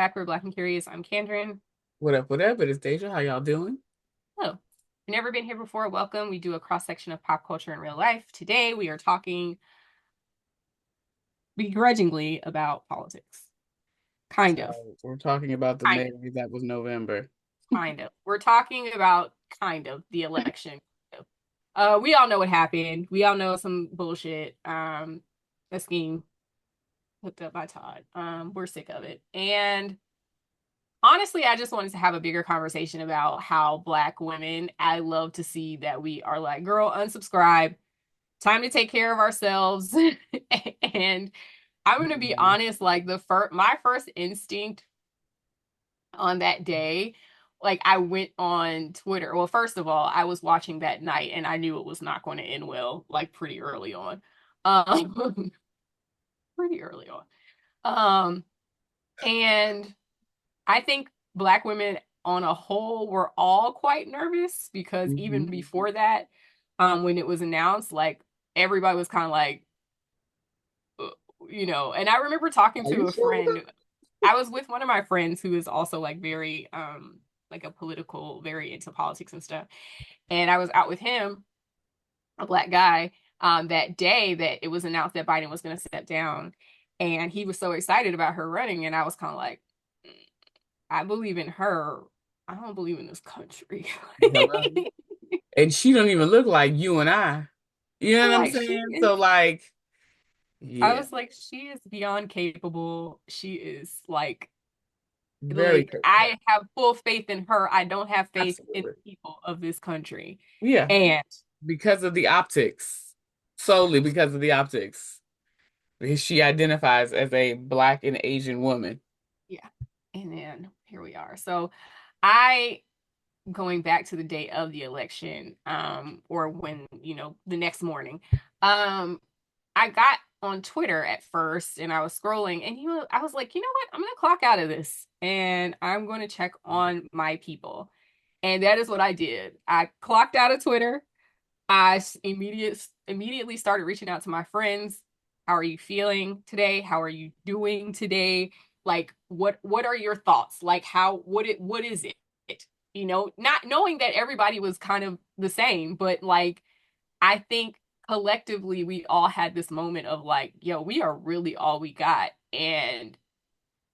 back. We're Black and Curious. I'm Kendrin. What up, what up? It is Deja. How y'all doing? Hello. If you've never been here before, welcome. We do a cross section of pop culture and real life. Today we are talking begrudgingly about politics. Kind of. So we're talking about the Kind May that was November. kind of. We're talking about kind of the election. We all know what happened. We all know some bullshit. A scheme hooked up by Todd. We're sick of it. And honestly, I just wanted to have a bigger conversation about how Black women, I love to see that we are like, girl, unsubscribe. Time to take care of ourselves. And I'm gonna be Mhm. honest, like my first instinct on that day, like I went on Twitter. Well, first of all, I was watching that night and I knew it was not going to end well, like pretty early on. Um, pretty early on. Um, and I think Black women on a whole were all quite nervous because even Mhm. before that, when it was announced, like everybody was kind of like, uh, and I remember talking Are to you a sure? friend. I was with one of my friends who is also like very, like a political, very into politics and stuff. And I was out with him, a Black guy, that day that it was announced that Biden was going to step down. And he was so excited about her running. And I was kind of like, I believe in her. I don't believe in this country. Hello. And she don't even look like you and I. You know I'm what I'm like, she saying? is. So like, I yeah, was like, she is beyond capable. She is very like good. I have full faith in her. I don't have faith in Absolutely. the people of this country. Yeah, And because of the optics. Solely because of the optics. Because she identifies as a Black and Asian woman. yeah. And then here we are. So I going back to the day of the election, or when, the next morning, I got on Twitter at first and I was scrolling and I was like, you know what? I'm gonna clock out of this and I'm gonna check on my people. And that is what I did. I clocked out of Twitter. Immediately started reaching out to my friends. How are you feeling today? How are you doing today? Like what are your thoughts? Like what is it? Not knowing that everybody was kind of the same, but like I think collectively we all had this moment of like, yo, we are really all we got. And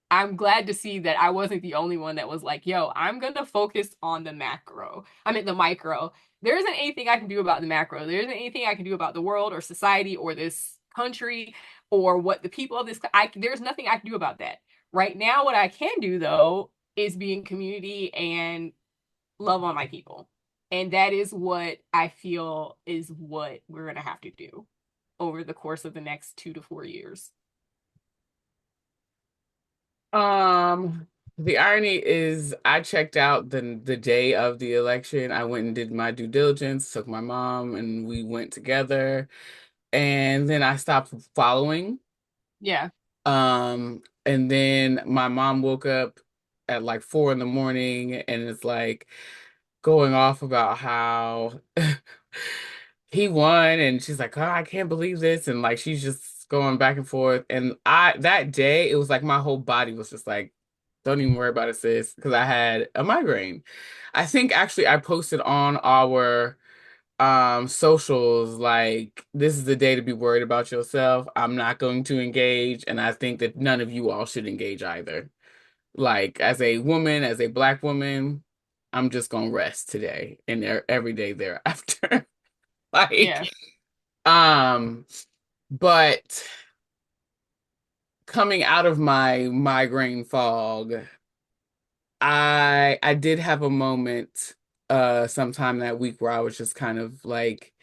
I'm glad to see that I wasn't the only one that was like, yo, I'm gonna focus on the macro. I mean the micro. There isn't anything I can do about the macro. There isn't anything I can do about the world or society or this country or what the people of this there's nothing I can do about that. Right now, what I can do though is be in community and love on my people. And that is what I feel is what we're gonna have to do over the course of the next 2 to 4 years. The irony is I checked out the day of the election. I went and did my due diligence, took my mom and we went together. And then I stopped following. Yeah. And then my mom woke up at like 4 in the morning and it's like going off about how he won and she's like, oh, I can't believe this. And like she's just going back and forth. And that day, it was like my whole body was just like, don't even worry about it, sis, because I had a migraine. I think actually I posted on our socials like this is the day to be worried about yourself. I'm not going to engage, and I think that none of you all should engage either. Like as a woman, as a Black woman, I'm just gonna rest today and every day thereafter. Like, Yeah. um, but coming out of my migraine fog, I did have a moment sometime that week where I was just kind of like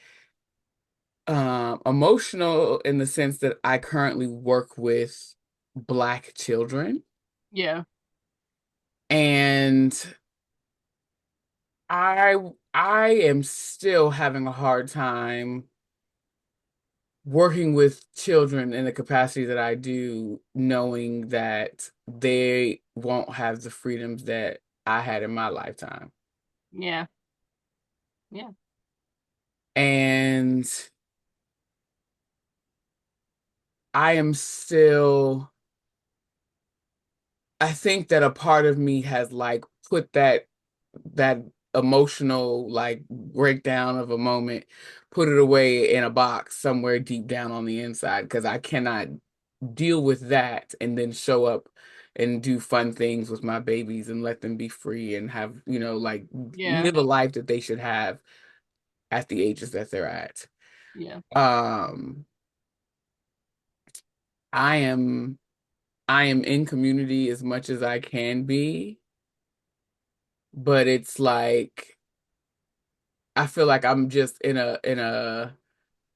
emotional in the sense that I currently work with Black children Yeah. and I I am still having a hard time working with children in the capacity that I do, knowing that they won't have the freedoms that I had in my lifetime. Yeah. Yeah. And I am still, I think that a part of me has like put that emotional like breakdown of a moment, put it away in a box somewhere deep down on the inside because I cannot deal with that and then show up and do fun things with my babies and let them be free and have, like Yeah, live a life that they should have at the ages that they're at. yeah, Um, I am I am in community as much as I can be, but it's like I feel like I'm just in a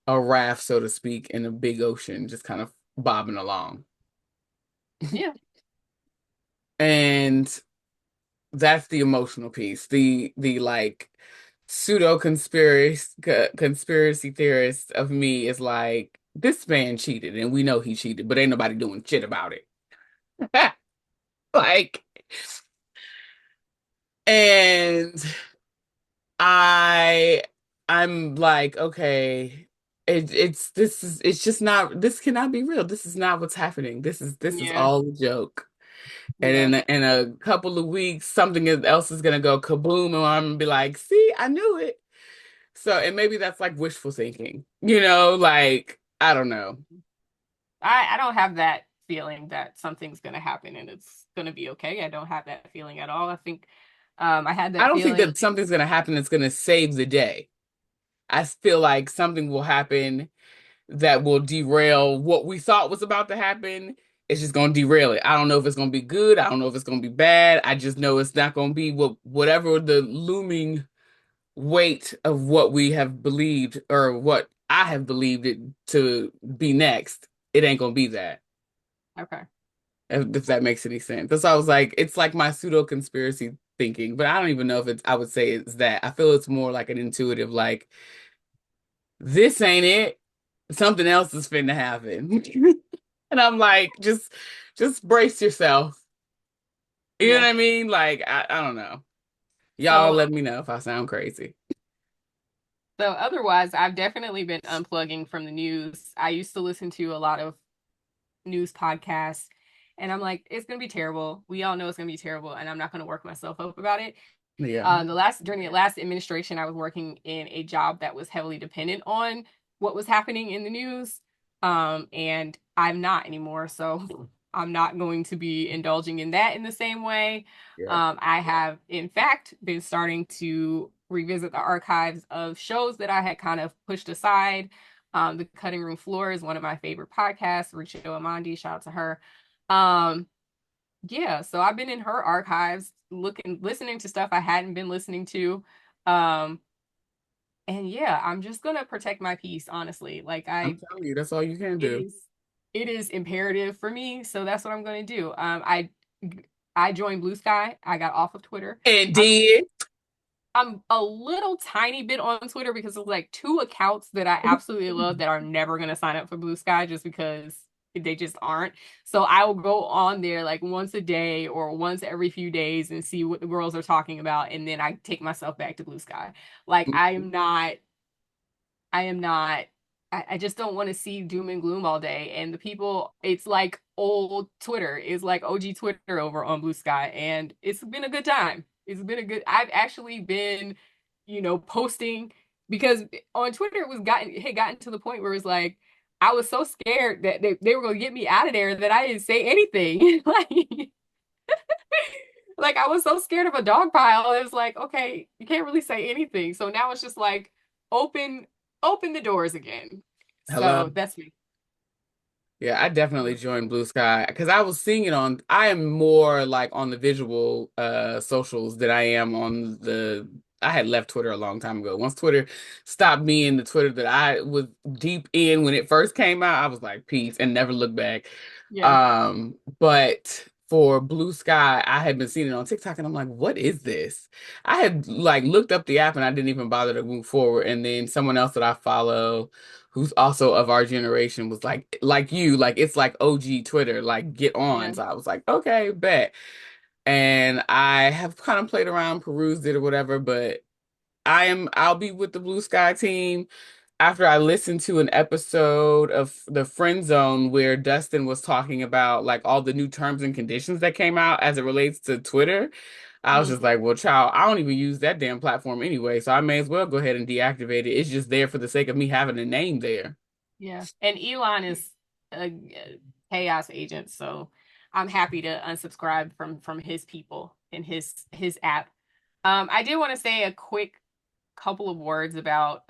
raft, so to speak, in a big ocean, just kind of bobbing along. yeah, And that's the emotional piece. The like pseudo conspiracy theorist of me is like, this man cheated and we know he cheated, but ain't nobody doing shit about it. Like, and I I'm like, okay, it's just not, this cannot be real. This is not what's happening. This is yeah, all a joke. And yeah. in a couple of weeks, something else is gonna go kaboom, and I'm gonna be like, see, I knew it. So, and maybe that's like wishful thinking, like I don't know. I don't have that feeling that something's gonna happen and it's gonna be okay. I don't have that feeling at all. I think I had I that don't think feeling. that something's gonna happen that's gonna save the day. I feel like something will happen that will derail what we thought was about to happen. It's just gonna derail it. I don't know if it's gonna be good. I don't know if it's gonna be bad. I just know it's not gonna be whatever the looming weight of what we have believed or what I have believed it to be next. It ain't gonna be that. Okay. If that makes any sense. That's why I was like, it's like my pseudo conspiracy thinking, but I don't even know if it's, I would say it's that. I feel it's more like an intuitive, like, this ain't it. Something else is finna happen. And I'm like, just brace yourself. You know Yeah. what I mean? Like, I don't know. Y'all So let me know if I sound crazy. so otherwise, I've definitely been unplugging from the news. I used to listen to a lot of news podcasts, and I'm like, it's gonna be terrible. We all know it's gonna be terrible, and I'm not gonna work myself up about it. Yeah. During the last administration, I was working in a job that was heavily dependent on what was happening in the news. And I'm not anymore, so I'm not going to be indulging in that in the same way. Yeah. I have, in fact, been starting to revisit the archives of shows that I had kind of pushed aside. The Cutting Room Floor is one of my favorite podcasts. Richo Amandi, shout out to her. Um, yeah, so I've been in her archives listening to stuff I hadn't been listening to. Um, and yeah, I'm just gonna protect my peace, honestly. I'm telling you, that's all you can it do. is it is imperative for me, so that's what I'm gonna do. I joined Blue Sky. I got off of Twitter. And I'm did. I'm a little tiny bit on Twitter because of like two accounts that I absolutely love that are never gonna sign up for Blue Sky just because they just aren't. So I will go on there like once a day or once every few days and see what the girls are talking about, and then I take myself back to Blue Sky. Like I am not. I just don't want to see doom and gloom all day. And the people, it's like old Twitter, it's like OG Twitter over on Blue Sky, and it's been a good time. It's been a good. I've actually been, posting because on Twitter it was gotten to the point where it's like I was so scared that they were gonna get me out of there that I didn't say anything. Like I was so scared of a dog pile. It was like, okay, you can't really say anything. So now it's just like open open the doors again. Hello. So that's me. Yeah, I definitely joined Blue Sky because I was seeing it on, I am more like on the visual socials than I am on I had left Twitter a long time ago. Once Twitter stopped being the Twitter that I was deep in when it first came out, I was like, peace, and never looked back. Yeah. But for Blue Sky, I had been seeing it on TikTok and I'm like, what is this? I had like looked up the app and I didn't even bother to move forward. And then someone else that I follow who's also of our generation was like you, like it's like OG Twitter, like get on. Yeah. So I was like, okay, bet. And I have kind of played around, perused it or whatever, but I'll be with the Blue Sky team. after I listened to an episode of The Friend Zone where Dustin was talking about like all the new terms and conditions that came out as it relates to Twitter, I was Mhm. just like, well, child, I don't even use that damn platform anyway, so I may as well go ahead and deactivate it. It's just there for the sake of me having a name there. Yeah. And Elon is a chaos agent, so I'm happy to unsubscribe from his people and his app. I did want to say a quick couple of words about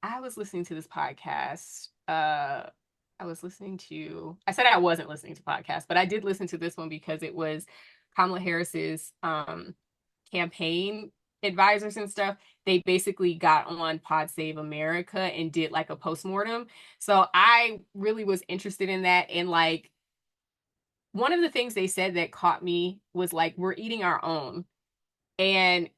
I was listening to this podcast. I said I wasn't listening to podcasts, but I did listen to this one because it was Kamala Harris's campaign advisors and stuff. They basically got on Pod Save America and did like a postmortem. So I really was interested in that. And like one of the things they said that caught me was like, we're eating our own. And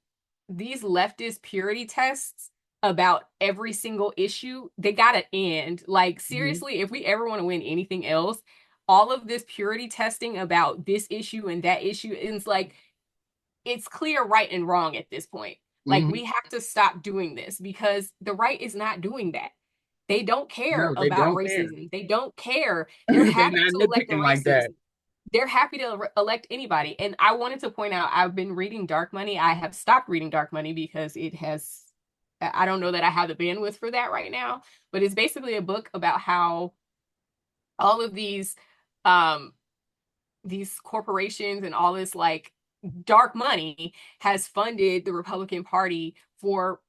these leftist purity tests about every single issue, they gotta end. Like, Mhm. seriously, if we ever want to win anything else, all of this purity testing about this issue and that issue, it's like it's clear right and wrong at this point. Like, Mhm. we have to stop doing this because the right is not doing that. They don't care No, they about don't care. racism. They don't care. They're They happy not to elect a nitpicking like racist. that. They're happy to elect anybody. And I wanted to point out, I've been reading Dark Money. I have stopped reading Dark Money because it has, I don't know that I have the bandwidth for that right now, but it's basically a book about how all of um, these corporations and all this like dark money has funded the Republican Party for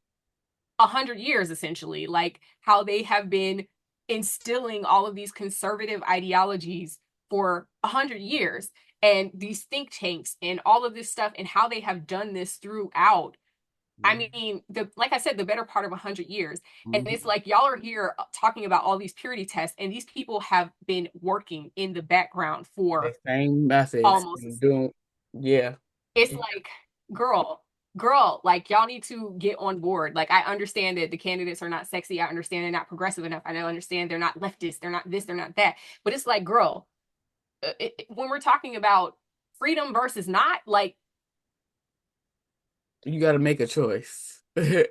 100 years, essentially, like how they have been instilling all of these conservative ideologies for 100 years, and these think tanks and all of this stuff, and how they have done this throughout. I mean, the like I said, the better part of 100 years. And it's Mhm. like y'all are here talking about all these purity tests, and these people have been working in the background The for same methods almost, and doing, yeah. it's like, girl, like y'all need to get on board. Like, I understand that the candidates are not sexy. I understand they're not progressive enough. I don't understand they're not leftist. They're not this, they're not that. But it's like, girl, when we're talking about freedom versus not, like, You got to make a choice.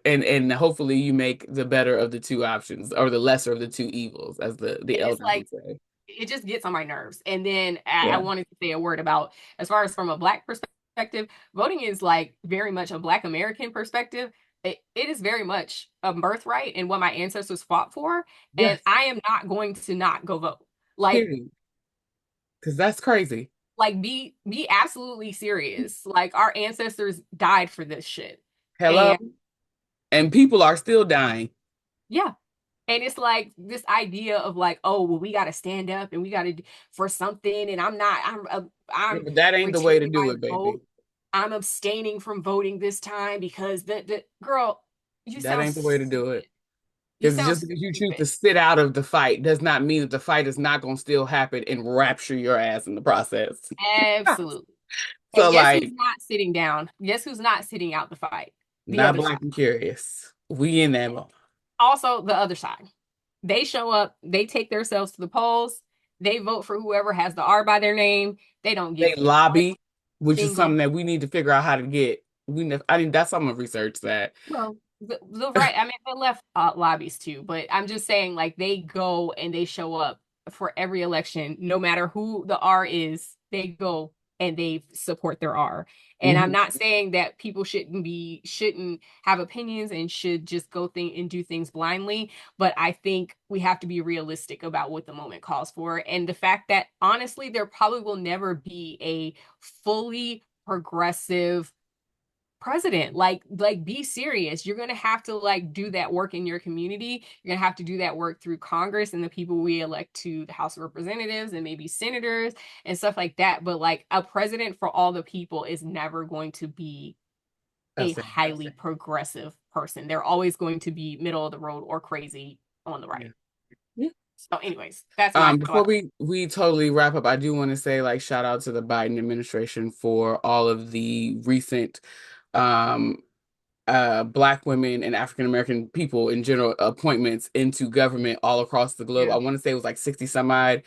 And hopefully you make the better of the two options or the lesser of the two evils, as the and it's elders like, would say. it just gets on my nerves. And then I Yeah. wanted to say a word about, as far as from a Black perspective, voting is like very much a Black American perspective. It is very much a birthright and what my ancestors fought for. And Yes. I am not going to not go vote. Like, Period. Because that's crazy. be absolutely serious. Like, our ancestors died for this shit. Hello. And And people are still dying. yeah. And it's like this idea of like, oh, well, we got to stand up and we got to for something. And Yeah, I'm but that ain't the way to retaining do my it, baby. vote. I'm abstaining from voting this time because the girl, you That sound ain't the way to do it. stupid. You Because sound just because you choose stupid. to sit out of the fight does not mean that the fight is not going to still happen and rapture your ass in the process. Absolutely. And So, guess who's like, not sitting down? Guess who's not sitting out the fight? The not other side. black and curious. We in that mode. Also, the other side. They show up, they take themselves to the polls, they vote for whoever has the R by their name. They don't They give a lobby, which is single. something that we need to figure out how to get. I mean, that's some of research that. Well, the right, I mean, the left lobbies too, but I'm just saying, like, they go and they show up for every election, no matter who the R is, they go and they support their R. And I'm Mhm. not saying that people shouldn't have opinions and should just go and do things blindly, but I think we have to be realistic about what the moment calls for. And the fact that honestly, there probably will never be a fully progressive president. Like, be serious. You're going to have to like do that work in your community. You're going to have to do that work through Congress and the people we elect to the House of Representatives and maybe senators and stuff like that. But like, a president for all the people is never going to be a That's it. highly progressive person. They're always going to be middle of the road or crazy on the Yeah. right. Yeah. So anyways, that's my Before thought. we totally wrap up, I do want to say like shout out to the Biden administration for all of the recent um Black women and African American people in general appointments into government all across the globe. Yeah. I want to say it was like 60 some odd.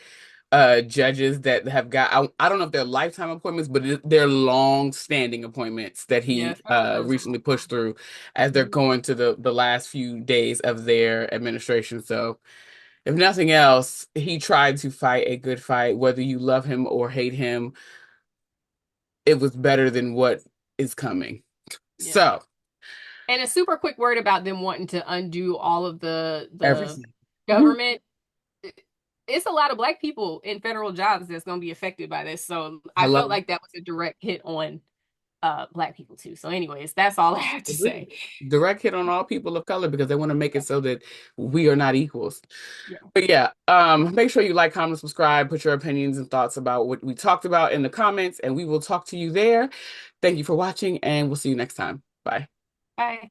judges that have got, I don't know if they're lifetime appointments, but they're long standing appointments that Yeah, he some of those are recently pushed through as they're long. going to the last few days of their administration. So if nothing else, he tried to fight a good fight, whether you love him or hate him. It was better than what is coming. Yeah. So And a super quick word about them wanting to undo all of the everything. government. It's a lot of black people in federal jobs that's going to be affected by this. So I felt Hello. like that was a direct hit on black people too. So anyways, that's all I have to Agree. say. Direct hit on all people of color because they want to make Yeah. it so that we are not equals. Yeah. But yeah, make sure you like, comment, subscribe, put your opinions and thoughts about what we talked about in the comments, and we will talk to you there. Thank you for watching, and we'll see you next time. Bye. Bye.